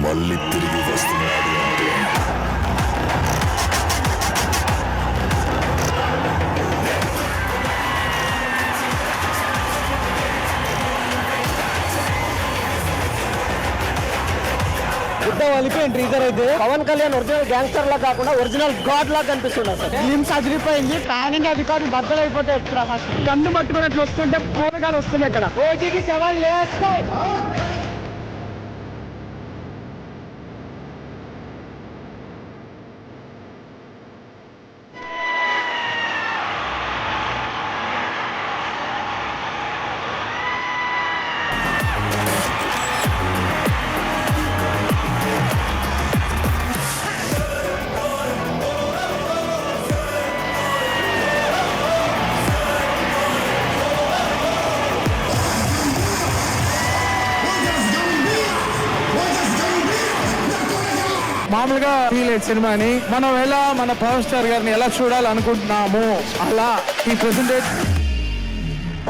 మళ్ళీ తిరిగి వస్తున్నాడు అంటే వెళ్ళిపోయింది టీజర్ అయితే పవన్ కళ్యాణ్ ఒరిజినల్ గ్యాంగ్స్టర్ లా కాకుండా ఒరిజినల్ గాడ్ లా కనిపిస్తున్నాడు సార్. లిమ్స్ అదిరిపోయింది. ప్యానింగ్ అధికారులు బద్దలైపోతే కన్ను పట్టుకున్నట్లు వస్తుంటే పూరగాలు వస్తున్నాయి ఇక్కడ. ఓజీకి సవాల్ లేస్తాయి. మామూలుగా ఫీల్ సినిమాని మనం ఎలా మన పవర్ స్టార్ గారిని ఎలా చూడాలనుకుంటున్నాము అలా ఈ ప్రెసెంటేట్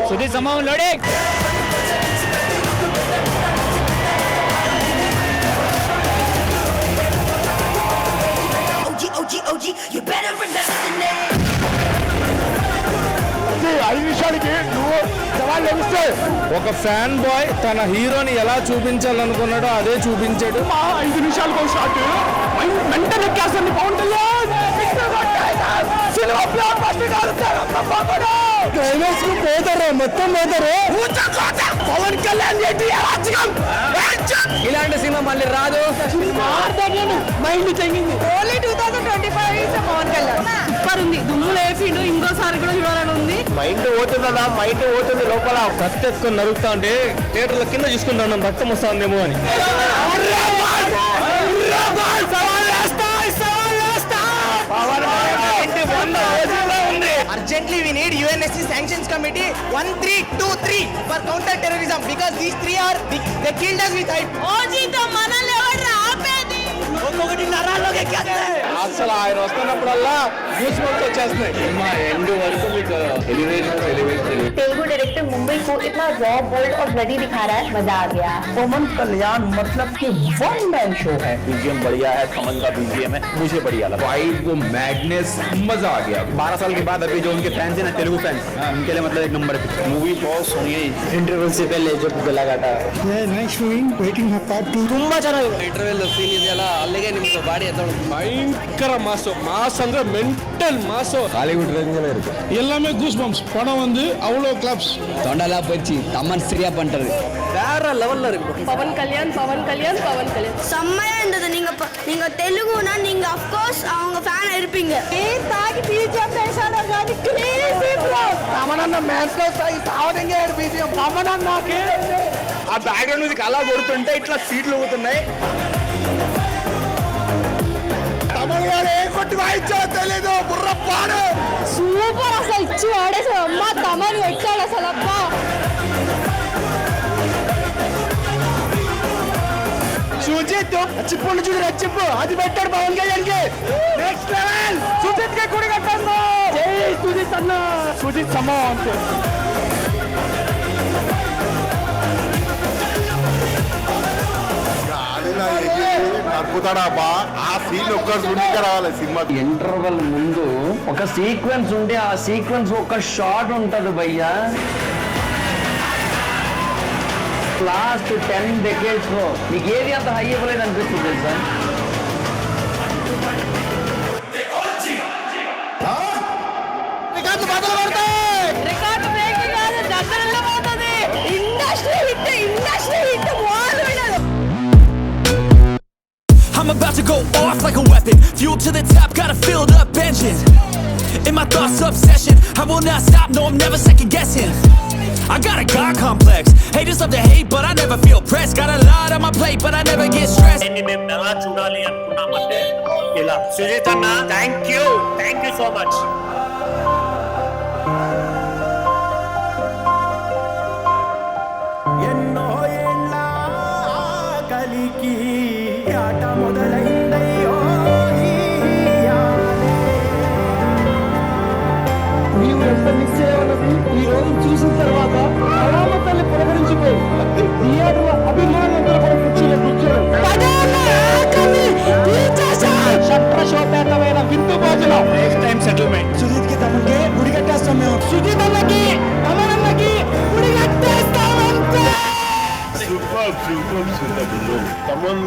సుధీర్ సమయం లోడింగ్. ఐదు నిమిషాలకి నువ్వు సవాల్ లభిస్తే ఒక ఫ్యాన్ బాయ్ తన హీరోని ఎలా చూపించాలనుకున్నాడో అదే చూపించాడు. 5 నిమిషాలకు ఒక షాట్ మెంటల్ ఎక్కేస్తుంది పవన్ కళ్యాణ్. పోతారు మొత్తం పోతారు. పవన్ కళ్యాణ్ ఇలాంటి సినిమా మళ్ళీ రాదు. మైండ్ చెంగింది. ఓన్లీ 2025 పవన్ కళ్యాణ్ సూపర్ ఉంది. దుమ్ము లేపిండు. ఇంకోసారి కూడా చూడాలని ఉంది. మైండ్ పోతుందా? మైండ్ పోతుంది లోపల. కత్తి ఎత్తుకొని నరుగుతా ఉంటే థియేటర్ల కింద చూసుకుంటా రక్తం వస్తుందేమో అని. Urgently we need UNSC sanctions committee 1323 for counter terrorism because these three are they killed us with hype. ఓజీతో మనల్ని ఎవరు ఆపేది? ఒక్కొక్కటి నరాల్లోకి ఎక్కేస్తాయి. అసలు ఆయన వస్తున్నప్పుడల్లా న్యూస్ బంప్స్ వచ్చేస్తున్నాయి. మా ఎండ్ వరకు మీకు ఎలివేషన్. तेलुगु डायरेक्टर मुंबई को इतना रॉ बोल्ड और ब्लडी दिखा रहा है, मजा आ गया. पवन कल्याण मतलब कि वन मैन शो है. बीजीएम बढ़िया है, कमल का बीजीएम है, मुझे बढ़िया लगा. वाइब मैडनेस मजा आ गया. 12 साल के बाद अभी जो उनके फैंस हैं ना, तेलुगु फैंस, उनके लिए मतलब एक नंबर है. मूवी बहुत सोनी है. इंटरवल से पहले जब गला काटा next movie waiting for part 2 ತುಂಬಾ ಚೆನ್ನಾಗಿದೆ. ಇಂಟರ್ವೆಲ್ ಸೀನ್ ಇದೆಯಲ್ಲ ಅಲ್ಲಿಗೆ ನಿಮ್ಗೆ ಬಾಡಿ ಎತ್ತೋದು பயங்கர மாஸ் ಅಂದ್ರೆ மென்டல் மாஸ். ஹாலிவுட் ரேஞ்சில இருக்கு. எல்லாமே கூஸ் பம்ப்ஸ். படம் வந்து அவ்வளோ கிளாப்ஸ். தொண்டலா போச்சு தம்மன் சரியா பண்றது வேற லெவல்ல இருக்கு. పవన్ కళ్యాణ్ செம்மையா இருந்தது. நீங்க தெலுங்குனா நீங்க ஆஃப் கோர்ஸ் அவங்க ஃபேன் இருப்பீங்க. தாகி பிஜிஎம் பேசாத గాని క్రేజీ బ్రో. తమనన్న మ్యాచ్ లో సావదంగా ఏడిపియం. తమనన్నకి ఆ బ్యాక్గ్రౌండ్ మ్యూజిక్ అలా కొడుతుంటే ఇట్లా సీట్లు ఊగుతున్నాయి. తమన్ గారు ఏ కొట్టి వాయించాలో తెలీదు. బుర్రపాడు సూపర్ అసలు ఇచ్చి వాడేసాడు. అమ్మ తమన్ వచ్చాడు అసలు. అబ్బా సుజిత్ చిప్పుడు చూడు చిప్పు అది పెట్టాడు పవన్ కళ్యాణ్ కి. నెక్స్ట్ లెవెల్ సుజిత్ కి కూడా కట్టాను. జై సుజిత్ అన్న. సుజిత్ సమ్మా అంతే. నడుపుతాడా ఆ సీన్ ఒక్కరు చూడక రావాలి సినిమా. ఇంటర్వెల్ ముందు ఒక సీక్వెన్స్ ఉంటే ఆ సీక్వెన్స్ ఒక షాట్ ఉంటది భయ్యా. లాస్ట్ 10 decades లో మీకు ఏది అంత హై ఇవ్వలేదు అనిపిస్తుంది తెలుసా? రికార్డ్ బ్రేకింగ్ కాదు, దగ్గరలో పోతుంది. ఇండస్ట్రీ హిట్ బాగుంది. I'm about to go off like a weapon. Fuel to the top, got a filled up engine. In my thoughts, obsession. I will not stop, no, I'm never second guessing. I got a God complex. Haters love to hate, but I never feel pressed. Got a lot on my plate, but I never get stressed. Sujith అన్న, thank you so much. ఎన్నో ఏళ్ళ కలికి ఆట మొదలైందయ్యో. నీవు ఎంత miss అయ్యావన్నది ఈ రోజు చూసిన తర్వాత అనామతల్ని పురగరించిపోయి థియేటర్ అభిమానులందరూ కూడా కూర్చోలేదు. helps with that look. Taman,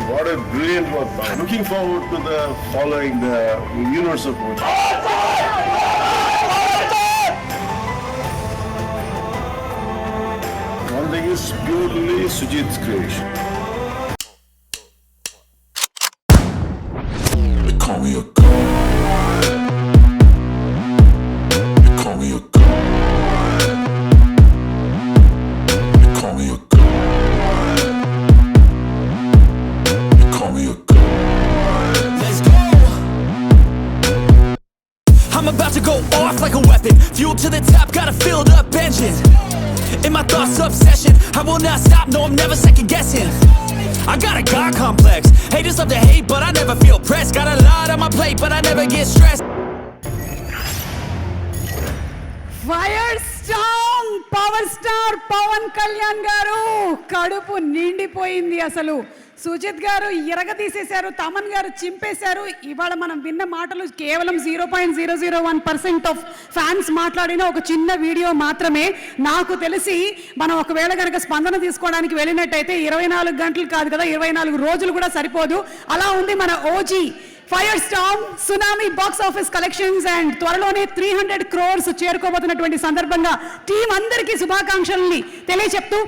what a brilliant work. I'm looking forward to the following the universe of Mojo. One thing is purely Sujit's creation. They call me a god. They call me a god. They call me a god. They call me a god. Let's go. I'm about to go off like a weapon. Fuel to the top, got a filled up engine. In my thoughts, obsession. I will not stop, no, I'm never second guessing. I got a God complex. Haters love to hate, but I never feel pressed. Got a lot on my plate, but I never get stressed. Fire star power star Pawan Kalyan గారు కడుపు నిండిపోయింది. అసలు సుజిత్ గారు ఇరగదీసేశారు, తమన్ గారు చింపేశారు. ఇవాళ మనం విన్న మాటలు కేవలం 0.001% ఆఫ్ ఫ్యాన్స్ మాట్లాడిన ఒక చిన్న వీడియో మాత్రమే. నాకు తెలిసి మనం ఒకవేళ కనుక స్పందన తీసుకోవడానికి వెళ్ళినట్టయితే 24 గంటలు కాదు కదా, 24 రోజులు కూడా సరిపోదు. అలా ఉంది మన OG fire star tsunami box office collections. And త్వరలోనే 300 crores చేరుకోబోతున్నటువంటి సందర్భంగా టీం అందరికీ శుభాకాంక్షల్ని తెలియచెప్తూ